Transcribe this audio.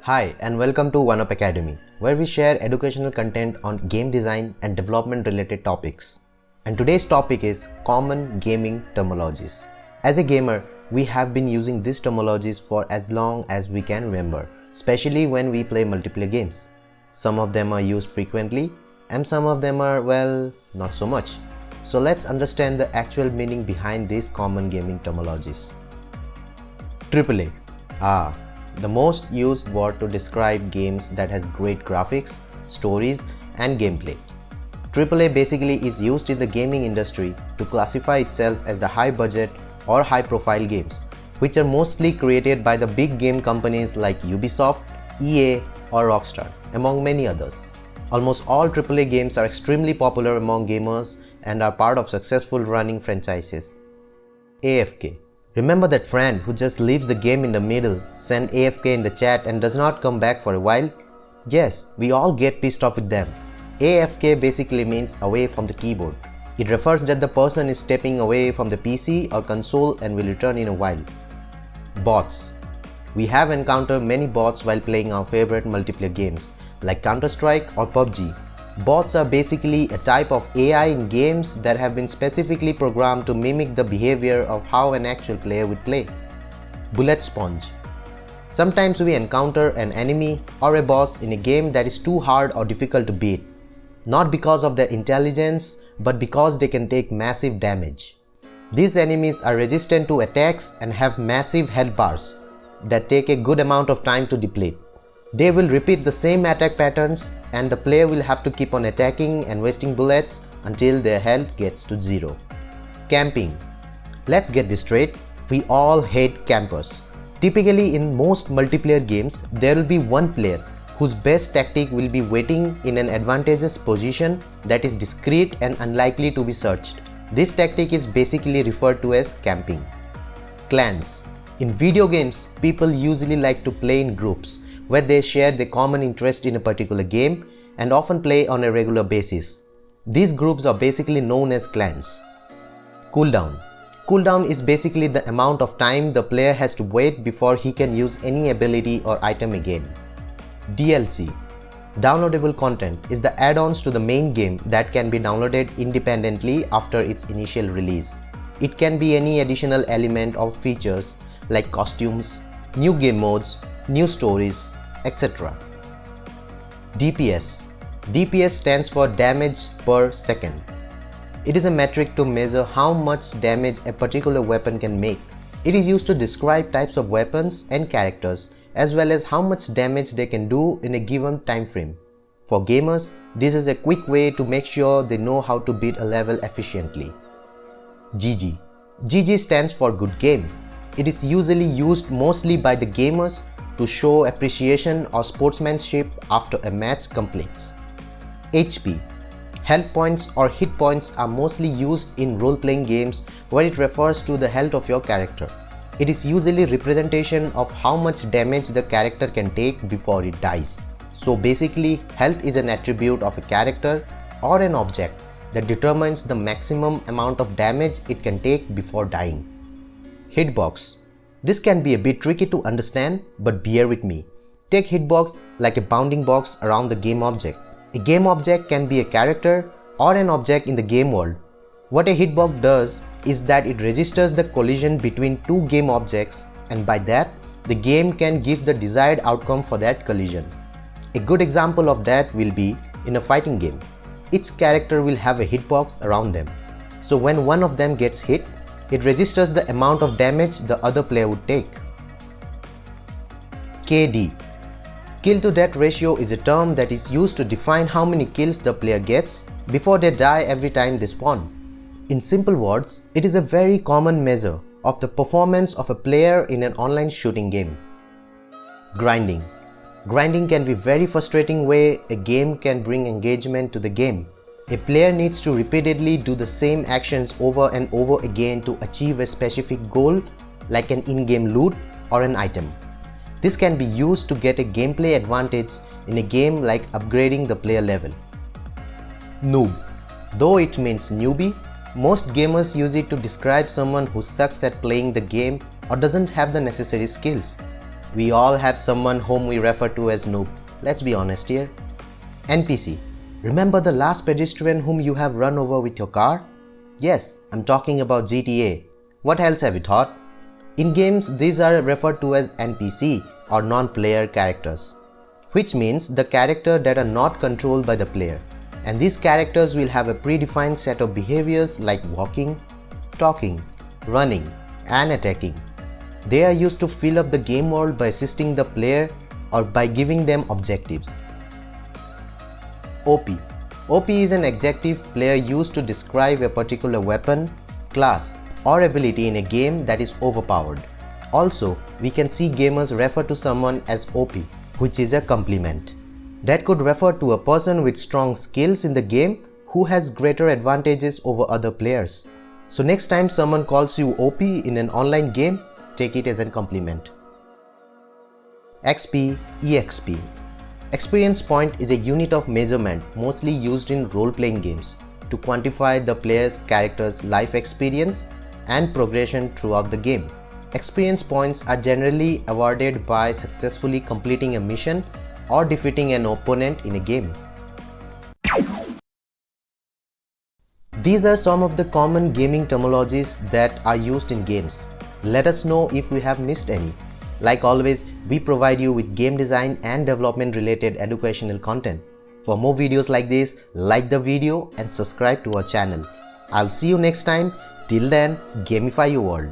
Hi and welcome to OneUp Academy, where we share educational content on game design and development related topics. And today's topic is common gaming terminologies. As a gamer, we have been using these terminologies for as long as we can remember, especially when we play multiplayer games. Some of them are used frequently and some of them are, well, not so much. So let's understand the actual meaning behind these common gaming terminologies. AAA. The most used word to describe games that has great graphics, stories and gameplay. AAA basically is used in the gaming industry to classify itself as the high budget or high profile games, which are mostly created by the big game companies like Ubisoft, EA or Rockstar, among many others. Almost all AAA games are extremely popular among gamers and are part of successful running franchises. AFK. Remember that friend who just leaves the game in the middle, send AFK in the chat and does not come back for a while? Yes, we all get pissed off with them. AFK basically means away from the keyboard. It refers that the person is stepping away from the PC or console and will return in a while. Bots. We have encountered many bots while playing our favorite multiplayer games like Counter-Strike or PUBG. Bots are basically a type of AI in games that have been specifically programmed to mimic the behavior of how an actual player would play. Bullet sponge. Sometimes we encounter an enemy or a boss in a game that is too hard or difficult to beat, not because of their intelligence, but because they can take massive damage. These enemies are resistant to attacks and have massive health bars that take a good amount of time to deplete. They will repeat the same attack patterns and the player will have to keep on attacking and wasting bullets until their health gets to zero. Camping. Let's get this straight, we all hate campers. Typically in most multiplayer games, there will be one player whose best tactic will be waiting in an advantageous position that is discreet and unlikely to be searched. This tactic is basically referred to as camping. Clans. In video games, people usually like to play in groups where they share their common interest in a particular game and often play on a regular basis. These groups are basically known as clans. Cooldown. Cooldown is basically the amount of time the player has to wait before he can use any ability or item again. DLC. Downloadable content is the add-ons to the main game that can be downloaded independently after its initial release. It can be any additional element or features like costumes, new game modes, new stories, etc. DPS. DPS stands for damage per second. It is a metric to measure how much damage a particular weapon can make. It is used to describe types of weapons and characters as well as how much damage they can do in a given time frame. For gamers, this is a quick way to make sure they know how to beat a level efficiently. GG. GG stands for good game. It is usually used mostly by the gamers to show appreciation or sportsmanship after a match completes. HP. Health points or hit points are mostly used in role-playing games where it refers to the health of your character. It is usually representation of how much damage the character can take before it dies. So basically, health is an attribute of a character or an object that determines the maximum amount of damage it can take before dying. Hitbox. This can be a bit tricky to understand, but bear with me. Take hitbox like a bounding box around the game object. A game object can be a character or an object in the game world. What a hitbox does is that it registers the collision between two game objects, and by that, the game can give the desired outcome for that collision. A good example of that will be in a fighting game. Each character will have a hitbox around them. So when one of them gets hit, it registers the amount of damage the other player would take. KD. Kill to death ratio is a term that is used to define how many kills the player gets before they die every time they spawn. In simple words, it is a very common measure of the performance of a player in an online shooting game. Grinding. Grinding can be a very frustrating way a game can bring engagement to the game. A player needs to repeatedly do the same actions over and over again to achieve a specific goal like an in-game loot or an item. This can be used to get a gameplay advantage in a game like upgrading the player level. Noob. Though it means newbie, most gamers use it to describe someone who sucks at playing the game or doesn't have the necessary skills. We all have someone whom we refer to as Noob. Let's be honest here. NPC. Remember the last pedestrian whom you have run over with your car? Yes, I'm talking about GTA. What else have you thought? In games, these are referred to as NPC or non-player characters, which means the characters that are not controlled by the player. And these characters will have a predefined set of behaviors like walking, talking, running, and attacking. They are used to fill up the game world by assisting the player or by giving them objectives. OP. OP is an adjective player used to describe a particular weapon, class, or ability in a game that is overpowered. Also, we can see gamers refer to someone as OP, which is a compliment. That could refer to a person with strong skills in the game who has greater advantages over other players. So next time someone calls you OP in an online game, take it as a compliment. XP, EXP. Experience point is a unit of measurement mostly used in role-playing games to quantify the player's character's life experience and progression throughout the game. Experience points are generally awarded by successfully completing a mission or defeating an opponent in a game. These are some of the common gaming terminologies that are used in games. Let us know if we have missed any. Like always, we provide you with game design and development related educational content. For more videos like this, like the video and subscribe to our channel. I'll see you next time. Till then, gamify your world.